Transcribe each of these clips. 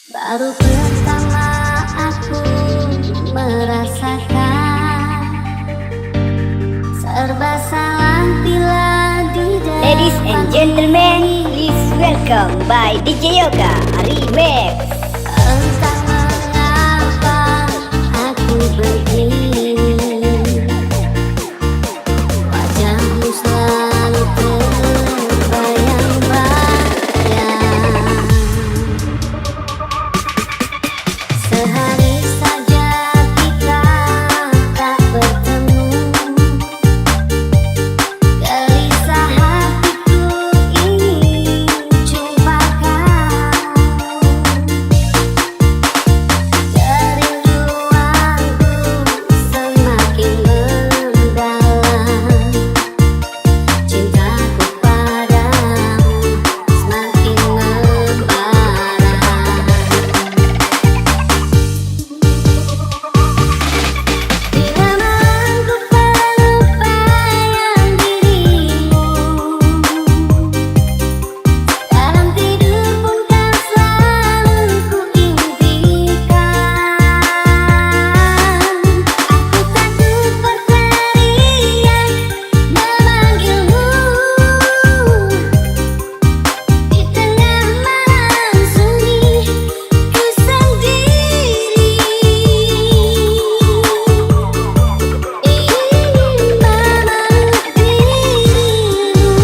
Baru pertama aku merasakan serba salah bila di depan. Ladies and gentlemen, please welcome by DJ Yoga Remix. Entah mengapa aku begini, wajahmu selalu terbayang-bayang. Sehari saja kita tak bertemu, gelisah hatiku ingin jumpa kau. Kerinduanku semakin mendalam, cintaku padamu semakin membara. Bila mampu pelupayan dirimu, dalam tidur pun kan selalu ku impikan. Aku takut berteriak memanggilmu di tengah malam sunyi ku sendiri. Ingin memeluk dirimu.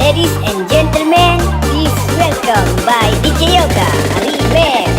Ladies and gentlemen, please welcome by DJ Yoga Remix.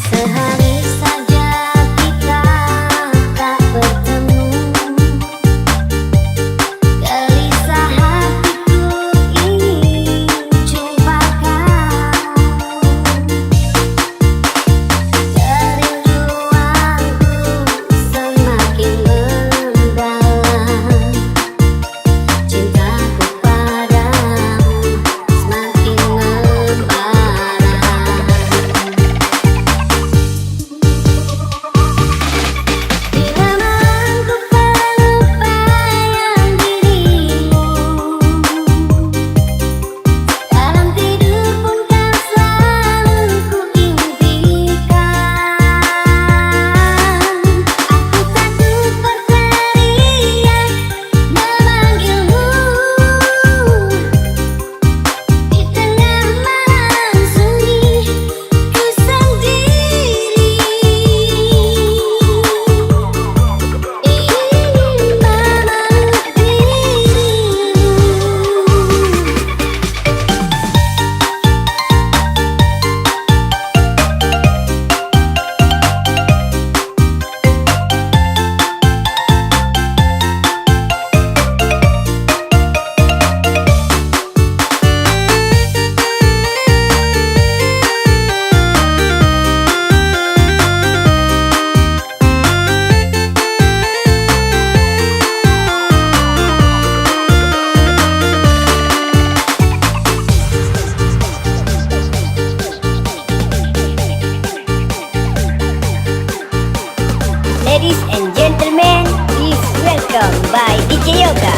Sehari saja kita tak bertemu, gelisah hatiku ingin jumpa kau. Kerinduanku semakin mendalam, cintaku padamu semakin membara. Bila mampu pelupayan dirimu, dalam tidur pun kan selalu ku impikan. Aku takut berteriak memanggilmu di tengah malam sunyi ku sendiri. Ingin memeluk dirimu. Ladies and gentlemen, please welcome by DJ Yoga